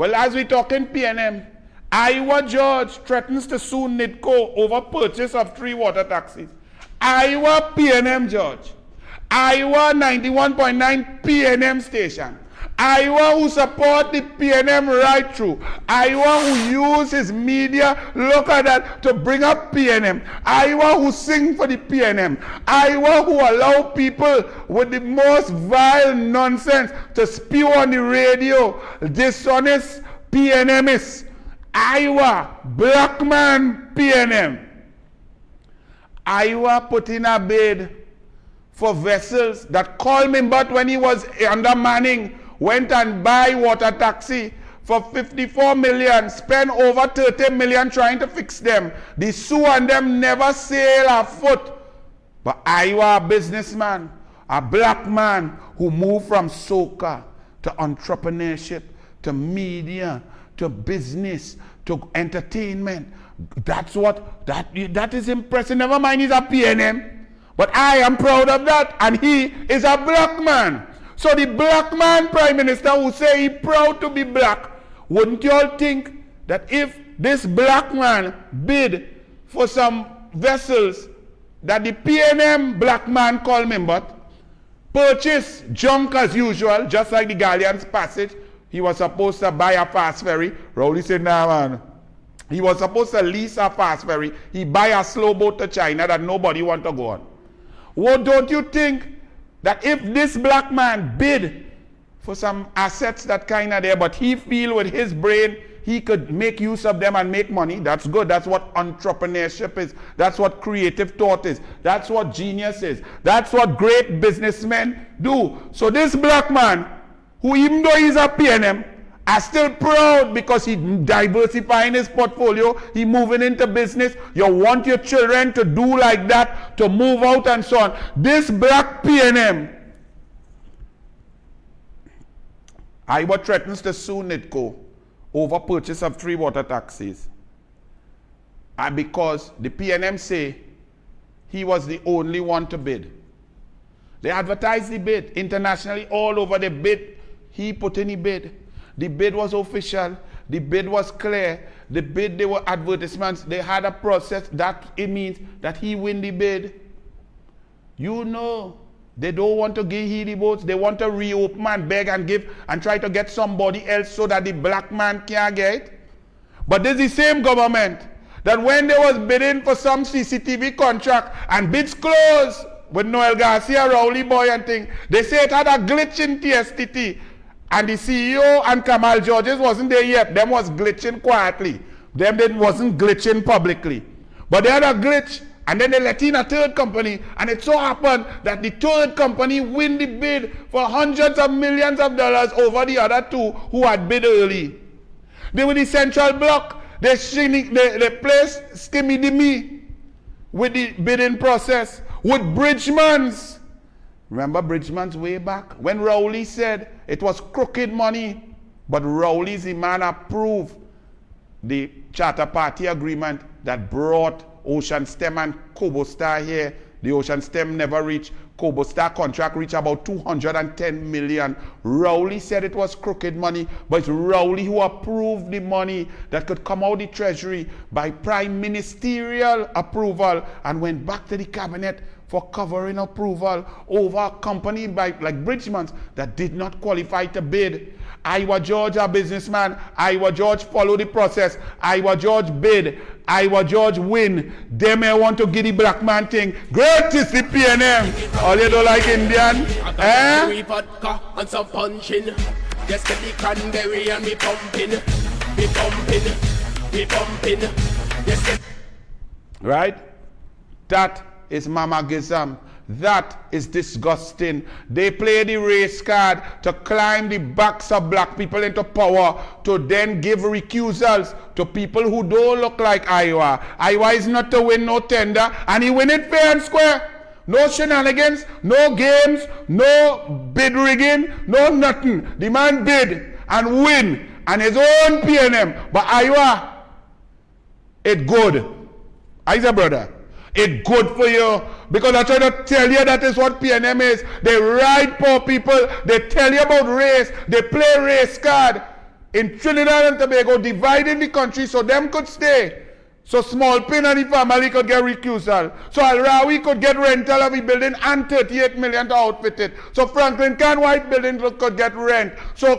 Well, as we talk in PNM, Iwer George threatens to sue NIDCO over purchase of 3 water taxis. Iwer PNM George. Iwer 91.9 PNM station. Iwer who support the PNM right through. Iwer who use his media, look at that, to bring up PNM. Iwer who sing for the PNM. Iwer who allow people with the most vile nonsense to spew on the radio. Dishonest PNMists. Iwer, black man PNM. Iwer put in a bid for vessels that called him, but when he was under Manning, went and buy water taxi for 54 million, spent over 30 million trying to fix them. The Sioux and them never sail a foot. But Iwer, a businessman, a black man who moved from soca to entrepreneurship, to media, to business, to entertainment. That's what, that is impressive. Never mind he's a PNM. But I am proud of that. And he is a black man. So the black man prime minister who say he proud to be black, wouldn't you all think that if this black man bid for some vessels that the PNM black man call member, purchase junk as usual, just like the Galleon's Passage, he was supposed to buy a fast ferry. Rowley said, nah man. He was supposed to lease a fast ferry. He buy a slow boat to China that nobody want to go on. What don't you think that if this black man bid for some assets that kind of there, but he feel with his brain he could make use of them and make money, that's good. That's what entrepreneurship is. That's what creative thought is. That's what genius is. That's what great businessmen do. So this black man, who even though he's a PNM, are still proud because he diversifying his portfolio, he moving into business. You want your children to do like that, to move out and so on. This black PNM, Iwer threatens to sue NIDCO over purchase of 3 water taxis. And because the PNM say he was the only one to bid. They advertised the bid internationally all over the bid. He put in the bid. The bid was official. The bid was clear. The bid, they were advertisements. They had a process. That it means that he win the bid. You know, they don't want to give he the votes. They want to reopen and beg and give and try to get somebody else so that the black man can't get it. But this is the same government that when they was bidding for some CCTV contract and bids closed with Noel Garcia, Rowley Boy and thing, they say it had a glitch in TSTT. And the CEO and Kamal Georges wasn't there yet. Them was glitching quietly. Them wasn't glitching publicly. But they had a glitch, and then they let in a third company, and it so happened that the third company win the bid for hundreds of millions of dollars over the other 2 who had bid early. They were the central block. They placed Skimmy Dimmy with the bidding process, with Bridgman's. Remember Bridgman's way back? When Rowley said it was crooked money, but Rowley's the man approved the Charter Party agreement that brought Ocean Stem and Cobostar here. The Ocean Stem never reached. Cobostar contract reached about 210 million. Rowley said it was crooked money, but it's Rowley who approved the money that could come out of the treasury by prime ministerial approval and went back to the cabinet for covering approval over a company like Bridgman's that did not qualify to bid. Iwer George, a businessman. Iwer George followed the process. Iwer George bid. Iwer George win. They may want to give the black man thing. Great is the PNM. All you don't like Indian? Eh? Vodka and some punching. Just get the cranberry and me pumping. Me pumping. Me pumping. Just get... Right? That is mamagism. That is disgusting. They play the race card to climb the backs of black people into power, to then give recusals to people who don't look like Iwer. Iwer is not to win no tender, and he win it fair and square. No shenanigans, no games, no bid rigging, no nothing. The man bid and win, and his own PNM. But Iwer, it good. I say, brother, it's good for you, because I try to tell you that is what PNM is. They ride poor people, they tell you about race, they play race card. in Trinidad and Tobago, dividing the country so them could stay. So Small Pin and the family could get recusal. So Al Rawi could get rental of the building and 38 million to outfit it. So Franklin Can White building could get rent. So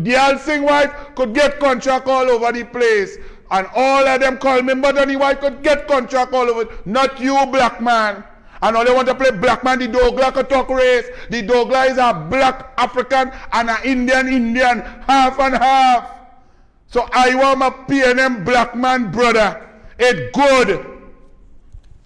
Dial Singh White could get contract all over the place. And all of them call me Madani White could get contract all over. Not you, black man. And all they want to play black man, the Douglas could talk race. The Douglas is a black African and an Indian, half and half. So I want my PNM black man brother. It good.